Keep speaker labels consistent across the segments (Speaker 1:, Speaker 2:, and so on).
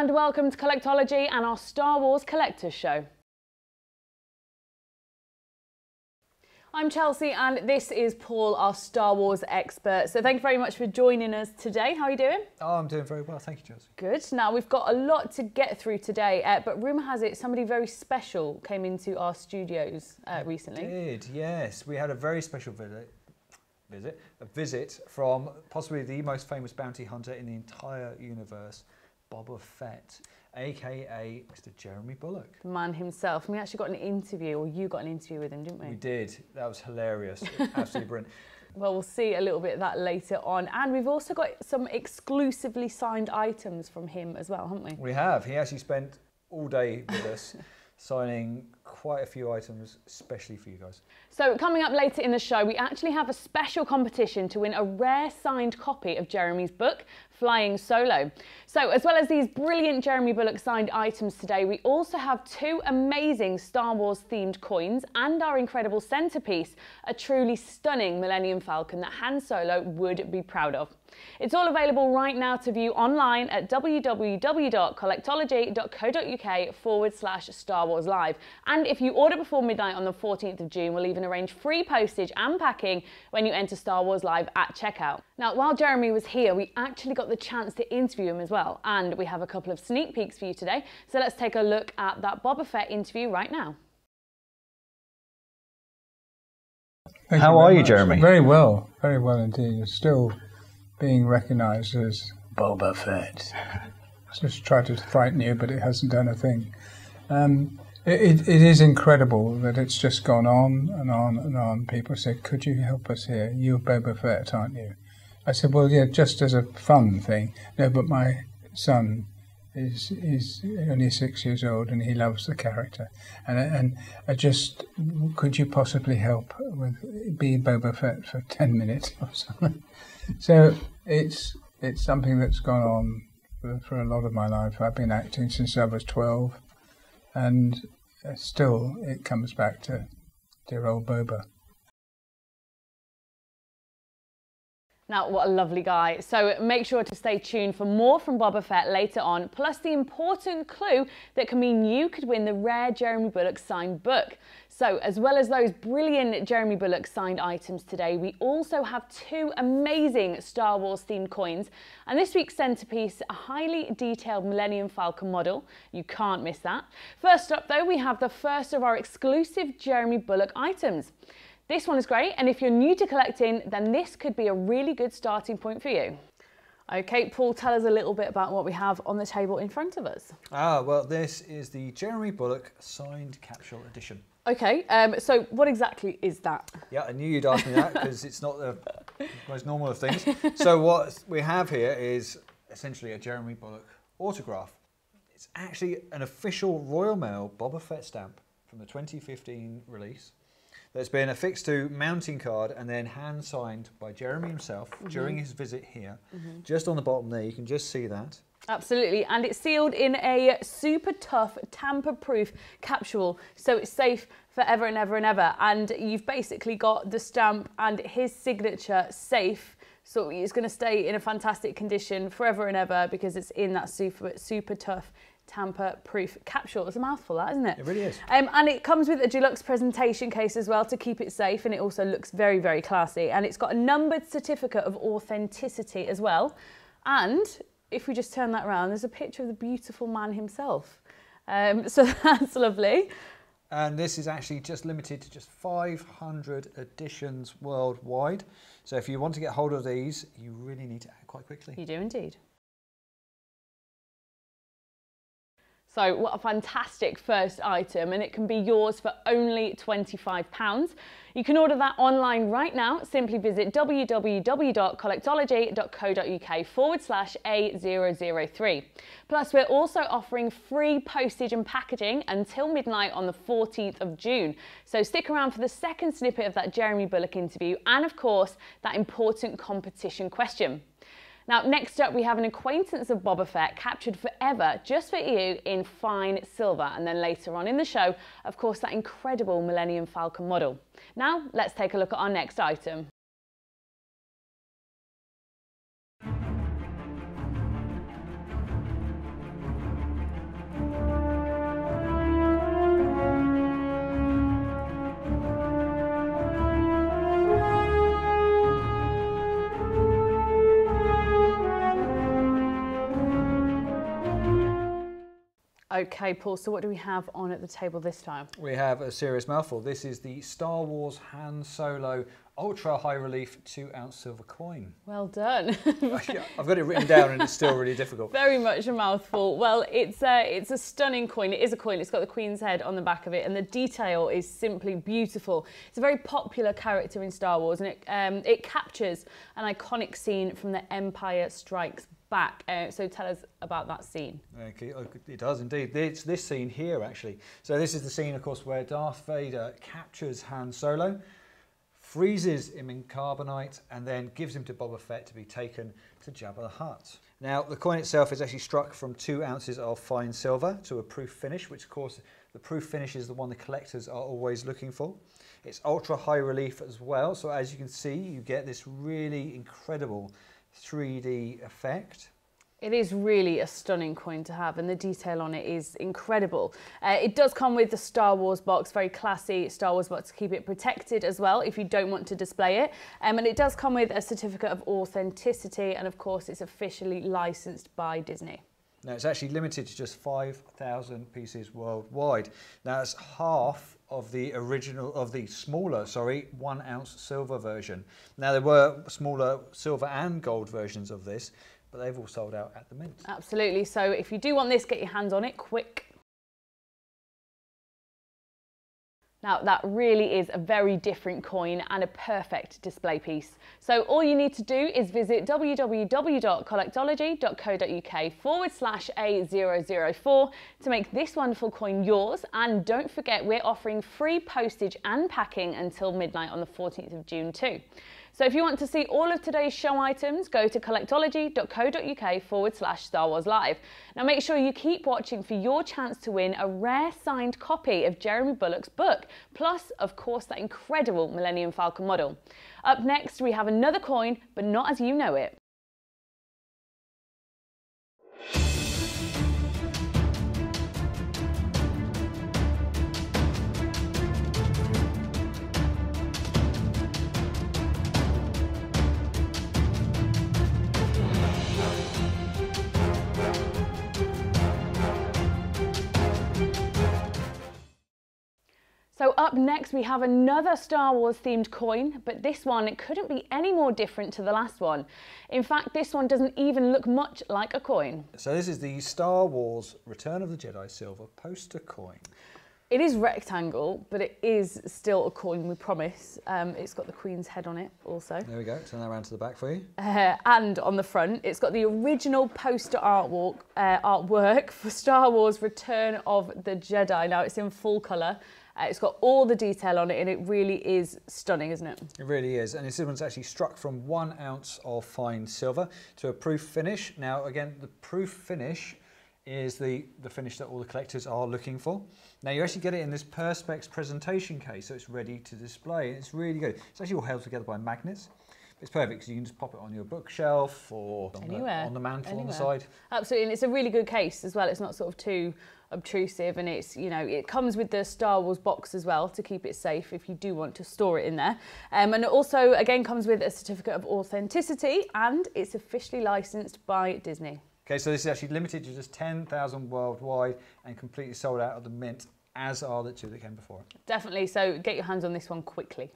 Speaker 1: and welcome to Collectology and our Star Wars Collectors Show. I'm Chelsea and this is Paul, our Star Wars expert. So thank you very much for joining us today. How are you doing?
Speaker 2: Oh, I'm doing very well, thank you, Chelsea.
Speaker 1: Good. Now we've got a lot to get through today, but rumour has it somebody very special came into our studios recently.
Speaker 2: Did, yes. We had a very special visit from possibly the most famous bounty hunter in the entire universe, Boba Fett, aka Mr. Jeremy Bulloch.
Speaker 1: The man himself. And we actually got an interview, or you got an interview with him, didn't we?
Speaker 2: We did. That was hilarious. Absolutely brilliant.
Speaker 1: Well, we'll see a little bit of that later on. And we've also got some exclusively signed items from him as well, haven't we?
Speaker 2: We have. He actually spent all day with us signing quite a few items, especially for you guys.
Speaker 1: So coming up later in the show, we actually have a special competition to win a rare signed copy of Jeremy's book, Flying Solo. So as well as these brilliant Jeremy Bulloch signed items today, we also have two amazing Star Wars themed coins and our incredible centerpiece, a truly stunning Millennium Falcon that Han Solo would be proud of. It's all available right now to view online at www.collectology.co.uk/Star Wars Live. And if you order before midnight on the 14th of June, we'll even arrange free postage and packing when you enter Star Wars Live at checkout. Now, while Jeremy was here, we actually got the chance to interview him as well. And we have a couple of sneak peeks for you today. So let's take a look at that Boba Fett interview right now.
Speaker 3: How are you, Jeremy?
Speaker 4: Very well indeed. You're still being recognised as Boba Fett. Just tried to frighten you, but it hasn't done a thing. It is incredible that it's just gone on and on and on. People said, could you help us here? You're Boba Fett, aren't you? I said, well, yeah, just as a fun thing. No, but my son is only 6 years old and he loves the character. And I just, could you possibly help with be Boba Fett for 10 minutes or something? So it's something that's gone on for a lot of my life. I've been acting since I was 12, and still it comes back to dear old Boba.
Speaker 1: Now, what a lovely guy. So make sure to stay tuned for more from Boba Fett later on, plus the important clue that can mean you could win the rare Jeremy Bulloch signed book. So as well as those brilliant Jeremy Bulloch signed items today, we also have two amazing Star Wars themed coins. And this week's centerpiece, a highly detailed Millennium Falcon model. You can't miss that. First up though, we have the first of our exclusive Jeremy Bulloch items. This one is great, and if you're new to collecting, then this could be a really good starting point for you. Okay, Paul, tell us a little bit about what we have on the table in front of us.
Speaker 2: Well, this is the Jeremy Bulloch signed capsule edition.
Speaker 1: Okay, so what exactly is that?
Speaker 2: Yeah, I knew you'd ask me that because it's not the most normal of things. So what we have here is essentially a Jeremy Bulloch autograph. It's actually an official Royal Mail Boba Fett stamp from the 2015 release. That's been affixed to mounting card and then hand signed by Jeremy himself during his visit here. Just on the bottom there, you can just see that.
Speaker 1: Absolutely, and it's sealed in a super tough, tamper-proof capsule, so it's safe forever and ever and ever. And you've basically got the stamp and his signature safe, so it's going to stay in a fantastic condition forever and ever because it's in that super tough, tamper-proof capsule. It's a mouthful, that, isn't it?
Speaker 2: It really is.
Speaker 1: And it comes with a deluxe presentation case as well to keep it safe, and it also looks very, very classy. And it's got a numbered certificate of authenticity as well. And if we just turn that around, there's a picture of the beautiful man himself. So that's lovely.
Speaker 2: And this is actually just limited to just 500 editions worldwide. So if you want to get hold of these, you really need to act quite quickly.
Speaker 1: You do indeed. So what a fantastic first item, and it can be yours for only £25. You can order that online right now. Simply visit www.collectology.co.uk/A003. Plus, we're also offering free postage and packaging until midnight on the 14th of June. So stick around for the second snippet of that Jeremy Bulloch interview and, of course, that important competition question. Now, next up, we have an acquaintance of Boba Fett captured forever just for you in fine silver. And then later on in the show, of course, that incredible Millennium Falcon model. Now, let's take a look at our next item. Okay, Paul, so what do we have on at the table this time?
Speaker 2: We have a serious mouthful. This is the Star Wars Han Solo ultra high relief 2-ounce silver coin.
Speaker 1: Well done.
Speaker 2: I've got it written down and it's still really difficult.
Speaker 1: Very much a mouthful. Well, it's a stunning coin. It is a coin. It's got the Queen's head on the back of it, and the detail is simply beautiful. It's a very popular character in Star Wars, and it captures an iconic scene from The Empire Strikes Back. So tell us about that scene.
Speaker 2: Okay, it does indeed. It's this scene here, actually. So this is the scene, of course, where Darth Vader captures Han Solo, freezes him in carbonite, and then gives him to Boba Fett to be taken to Jabba the Hutt. Now, the coin itself is actually struck from 2 ounces of fine silver to a proof finish, which, of course, the proof finish is the one the collectors are always looking for. It's ultra high relief as well, so as you can see, you get this really incredible 3D effect.
Speaker 1: It is really a stunning coin to have, and the detail on it is incredible. It does come with the Star Wars box, very classy Star Wars box to keep it protected as well if you don't want to display it. And it does come with a certificate of authenticity, and of course it's officially licensed by Disney.
Speaker 2: Now, it's actually limited to just 5,000 pieces worldwide. Now, that's half of the smaller 1 ounce silver version. Now, there were smaller silver and gold versions of this, but they've all sold out at the mint.
Speaker 1: Absolutely. So if you do want this, get your hands on it quick. Now, that really is a very different coin and a perfect display piece. So all you need to do is visit www.collectology.co.uk/A004 to make this wonderful coin yours. And don't forget, we're offering free postage and packing until midnight on the 14th of June too. So if you want to see all of today's show items, go to collectology.co.uk/Star Wars Live. Now make sure you keep watching for your chance to win a rare signed copy of Jeremy Bulloch's book, plus, of course, that incredible Millennium Falcon model. Up next, we have another coin, but not as you know it. So up next we have another Star Wars themed coin, but this one, it couldn't be any more different to the last one. In fact, this one doesn't even look much like a coin.
Speaker 2: So this is the Star Wars Return of the Jedi silver poster coin.
Speaker 1: It is rectangle, but it is still a coin, we promise. It's got the Queen's head on it also.
Speaker 2: There we go, turn that around to the back for you.
Speaker 1: And on the front, it's got the original poster artwork for Star Wars Return of the Jedi. Now it's in full colour. It's got all the detail on it, and it really is stunning, isn't it?
Speaker 2: It really is, and this one's actually struck from 1 ounce of fine silver to a proof finish. Now, again, the proof finish is the finish that all the collectors are looking for. Now, you actually get it in this Perspex presentation case, so it's ready to display. It's really good. It's actually all held together by magnets. It's perfect because you can just pop it on your bookshelf or on the mantle on the side. Absolutely,
Speaker 1: and it's a really good case as well. It's not sort of too obtrusive, and it's, you know, it comes with the Star Wars box as well to keep it safe if you do want to store it in there. And it also, again, comes with a certificate of authenticity, and it's officially licensed by Disney.
Speaker 2: Okay, so this is actually limited to just 10,000 worldwide and completely sold out of the mint, as are the two that came before it.
Speaker 1: Definitely, so get your hands on this one quickly.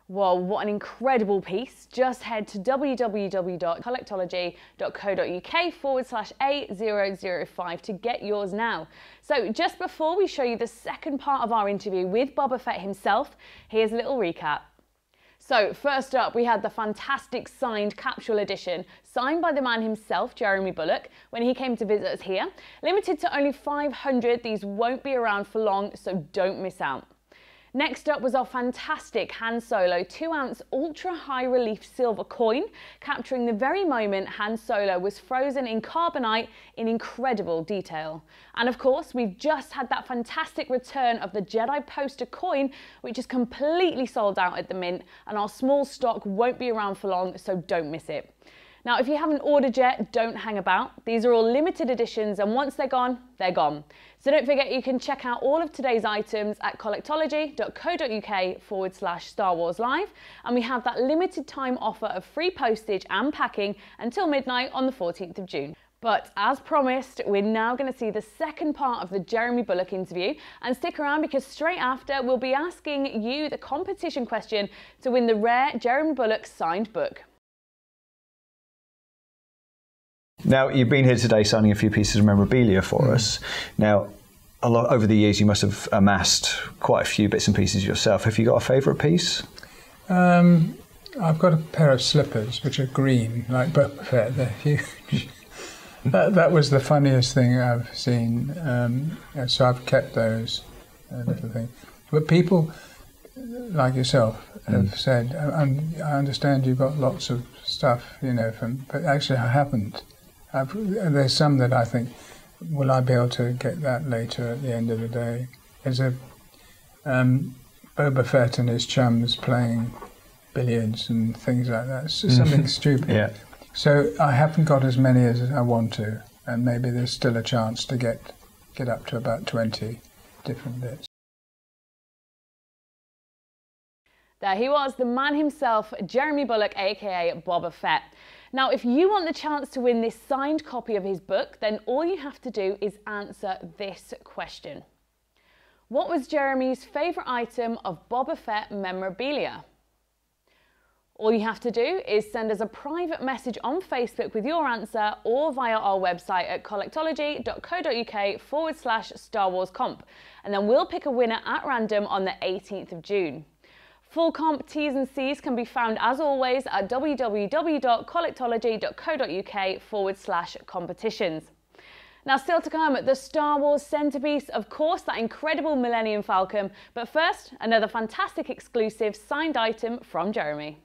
Speaker 1: Whoa, what an incredible piece. Just head to www.collectology.co.uk/A005 to get yours now. So just before we show you the second part of our interview with Boba Fett himself, here's a little recap. So first up, we had the fantastic signed capsule edition, signed by the man himself, Jeremy Bulloch, when he came to visit us here. Limited to only 500, these won't be around for long, so don't miss out. Next up was our fantastic Han Solo 2-ounce ultra high relief silver coin, capturing the very moment Han Solo was frozen in carbonite in incredible detail. And of course, we've just had that fantastic return of the Jedi poster coin, which is completely sold out at the mint, and our small stock won't be around for long, so don't miss it. Now, if you haven't ordered yet, don't hang about. These are all limited editions, and once they're gone, they're gone. So don't forget, you can check out all of today's items at collectology.co.uk/Star Wars Live. And we have that limited time offer of free postage and packing until midnight on the 14th of June. But as promised, we're now going to see the second part of the Jeremy Bulloch interview. And stick around because straight after, we'll be asking you the competition question to win the rare Jeremy Bulloch signed book.
Speaker 3: Now, you've been here today signing a few pieces of memorabilia for us. Now, over the years, you must have amassed quite a few bits and pieces yourself. Have you got a favourite piece?
Speaker 4: I've got a pair of slippers which are green, like Boba Fett. They're huge. That was the funniest thing I've seen. So I've kept those little things. But people like yourself have said, I understand you've got lots of stuff, but actually I haven't. There's some that I think, will I be able to get that later at the end of the day? There's a Boba Fett and his chums playing billiards and things like that. It's just something stupid.
Speaker 3: Yeah.
Speaker 4: So I haven't got as many as I want to, and maybe there's still a chance to get up to about 20 different bits.
Speaker 1: There he was, the man himself, Jeremy Bulloch, aka Boba Fett. Now, if you want the chance to win this signed copy of his book, then all you have to do is answer this question. What was Jeremy's favourite item of Boba Fett memorabilia? All you have to do is send us a private message on Facebook with your answer or via our website at collectology.co.uk/Star Wars Comp, and then we'll pick a winner at random on the 18th of June. Full comp T's and C's can be found as always at www.collectology.co.uk/competitions. Now, still to come, the Star Wars centerpiece, of course, that incredible Millennium Falcon, but first, another fantastic exclusive signed item from Jeremy.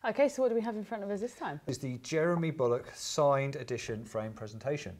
Speaker 1: Okay, so what do we have in front of us this time?
Speaker 2: It's the Jeremy Bulloch signed edition frame presentation.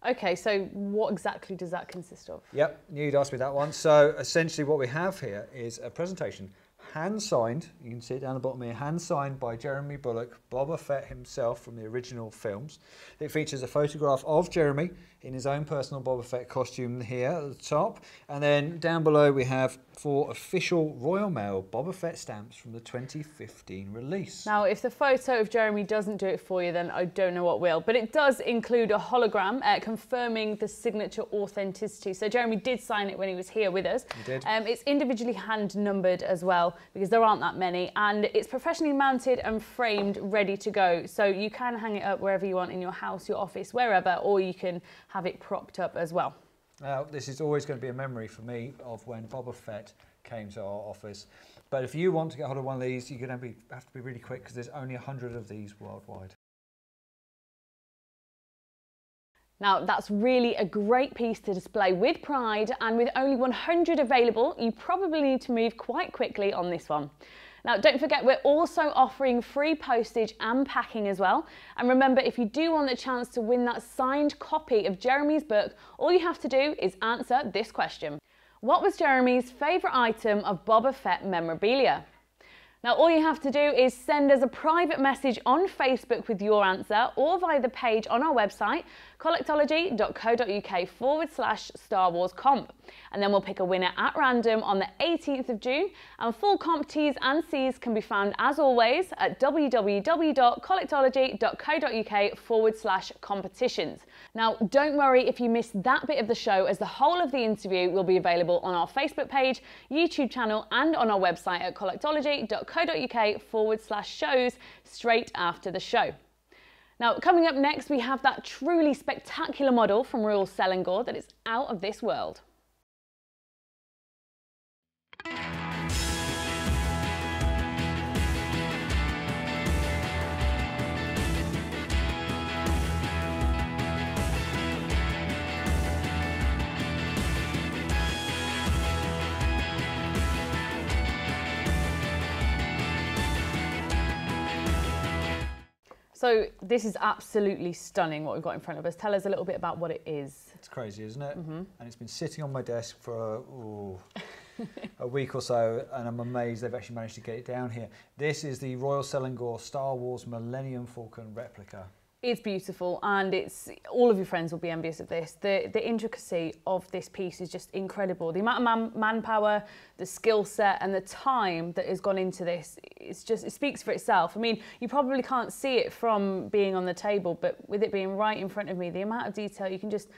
Speaker 1: Okay, so what exactly does that consist of?
Speaker 2: Yep, knew you'd ask me that one. So essentially what we have here is a presentation hand signed, you can see it down the bottom here, hand signed by Jeremy Bulloch, Boba Fett himself from the original films. It features a photograph of Jeremy in his own personal Boba Fett costume here at the top, and then down below we have 4 official Royal Mail Boba Fett stamps from the 2015 release.
Speaker 1: Now, if the photo of Jeremy doesn't do it for you, then I don't know what will, but it does include a hologram confirming the signature authenticity. So Jeremy did sign it when he was here with us.
Speaker 2: He did.
Speaker 1: It's individually hand numbered as well, because there aren't that many, and it's professionally mounted and framed, ready to go. So you can hang it up wherever you want, in your house, your office, wherever, or you can have it propped up as well.
Speaker 2: Now, this is always going to be a memory for me of when Boba Fett came to our office. But if you want to get hold of one of these, you're going to have to be really quick, because there's only 100 of these worldwide.
Speaker 1: Now, that's really a great piece to display with pride, and with only 100 available, you probably need to move quite quickly on this one. Now, don't forget, we're also offering free postage and packing as well. And remember, if you do want the chance to win that signed copy of Jeremy's book, all you have to do is answer this question. What was Jeremy's favourite item of Boba Fett memorabilia? Now, all you have to do is send us a private message on Facebook with your answer, or via the page on our website, collectology.co.uk/Star Wars Comp. And then we'll pick a winner at random on the 18th of June. And full comp T's and C's can be found as always at www.collectology.co.uk/competitions. Now, don't worry if you missed that bit of the show, as the whole of the interview will be available on our Facebook page, YouTube channel, and on our website at collectology.co.uk/shows straight after the show. Now, coming up next, we have that truly spectacular model from Royal Selangor that is out of this world. So this is absolutely stunning what we've got in front of us. Tell us a little bit about what it is.
Speaker 2: It's crazy, isn't it? Mm-hmm. And it's been sitting on my desk for a week or so, and I'm amazed they've actually managed to get it down here. This is the Royal Selangor Star Wars Millennium Falcon replica.
Speaker 1: It's beautiful, and it's all of your friends will be envious of this. The intricacy of this piece is just incredible. The amount of manpower, the skill set, and the time that has gone into this, it speaks for itself. I mean, you probably can't see it from being on the table, but with it being right in front of me, the amount of detail you can just,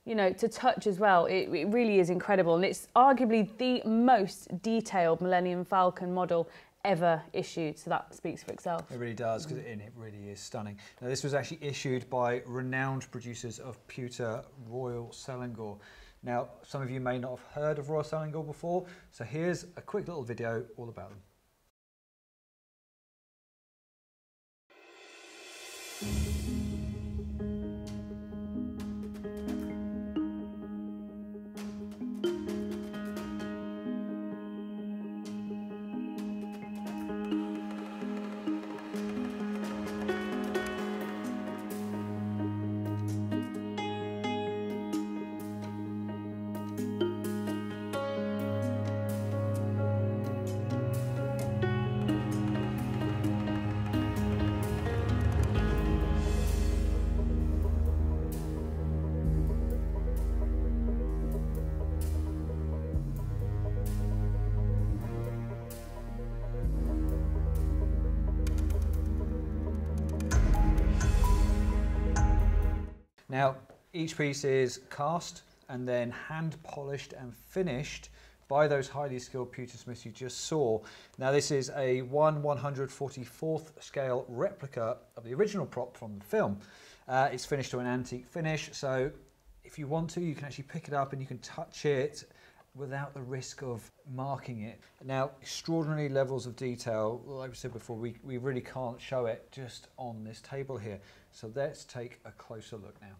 Speaker 1: you know, to touch as well, it really is incredible. And it's arguably the most detailed Millennium Falcon model ever issued, so that speaks for itself.
Speaker 2: It really does, because it really is stunning. Now, this was actually issued by renowned producers of pewter, Royal Selangor. Now, some of you may not have heard of Royal Selangor before, so here's a quick little video all about them. Now, each piece is cast and then hand polished and finished by those highly skilled pewter smiths you just saw. Now, this is a 1/144th scale replica of the original prop from the film. It's finished to an antique finish, so if you want to, you can actually pick it up and you can touch it without the risk of marking it. Now, extraordinary levels of detail. Like we said before, we really can't show it just on this table here. So let's take a closer look now.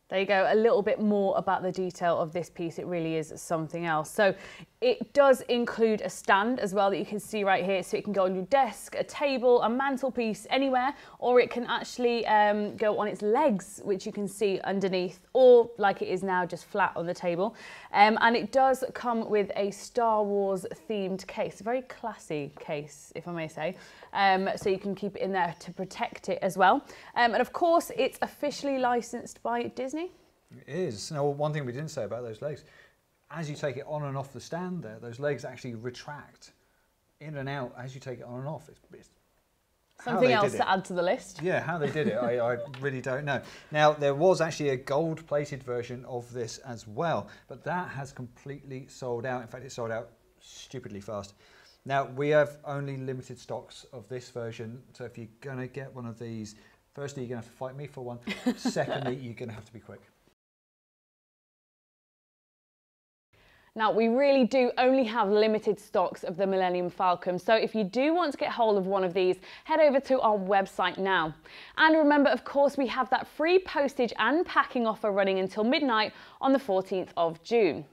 Speaker 1: There you go, a little bit more about the detail of this piece. It really is something else. So it does include a stand as well that you can see right here. So it can go on your desk, a table, a mantelpiece, anywhere, or it can actually go on its legs, which you can see underneath, or like it is now, just flat on the table. And it does come with a Star Wars themed case, a very classy case, if I may say. So you can keep it in there to protect it as well. And of course, it's officially licensed by Disney.
Speaker 2: It is. Now, one thing we didn't say about those legs, as you take it on and off the stand there, those legs actually retract in and out as you take it on and off. It's
Speaker 1: something else to add to the list.
Speaker 2: Yeah, how they did it, I really don't know. Now, there was actually a gold-plated version of this as well, but that has completely sold out. In fact, it sold out stupidly fast. Now, we have only limited stocks of this version, so if you're going to get one of these, firstly, you're going to have to fight me for one. Secondly, you're going to have to be quick.
Speaker 1: Now, we really do only have limited stocks of the Millennium Falcon, so if you do want to get hold of one of these, head over to our website now. And remember, of course, we have that free postage and packing offer running until midnight on the 14th of June.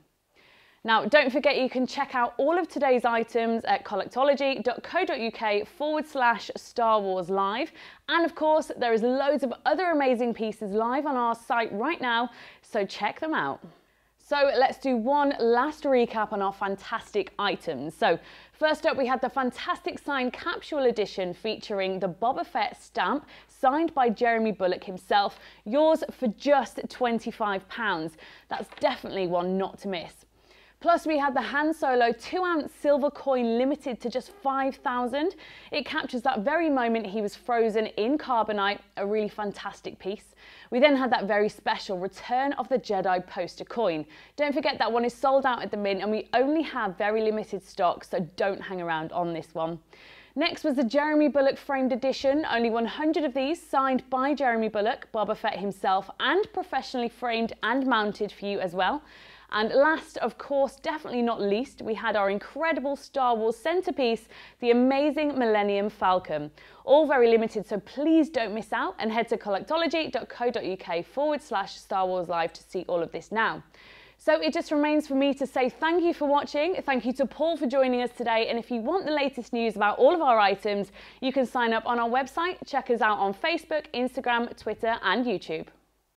Speaker 1: Now, don't forget you can check out all of today's items at collectology.co.uk/Star Wars Live. And of course, there is loads of other amazing pieces live on our site right now, so check them out. So let's do one last recap on our fantastic items. So first up, we had the fantastic signed capsule edition featuring the Boba Fett stamp signed by Jeremy Bulloch himself, yours for just £25. That's definitely one not to miss. Plus we had the Han Solo 2-ounce silver coin limited to just 5,000. It captures that very moment he was frozen in carbonite, a really fantastic piece. We then had that very special Return of the Jedi poster coin. Don't forget that one is sold out at the mint and we only have very limited stock, so don't hang around on this one. Next was the Jeremy Bulloch framed edition, only 100 of these signed by Jeremy Bulloch, Boba Fett himself, and professionally framed and mounted for you as well. And last, of course, definitely not least, we had our incredible Star Wars centerpiece, the amazing Millennium Falcon. All very limited, so please don't miss out and head to collectology.co.uk/Star Wars Live to see all of this now. So it just remains for me to say thank you for watching, thank you to Paul for joining us today, and if you want the latest news about all of our items, you can sign up on our website, check us out on Facebook, Instagram, Twitter and YouTube.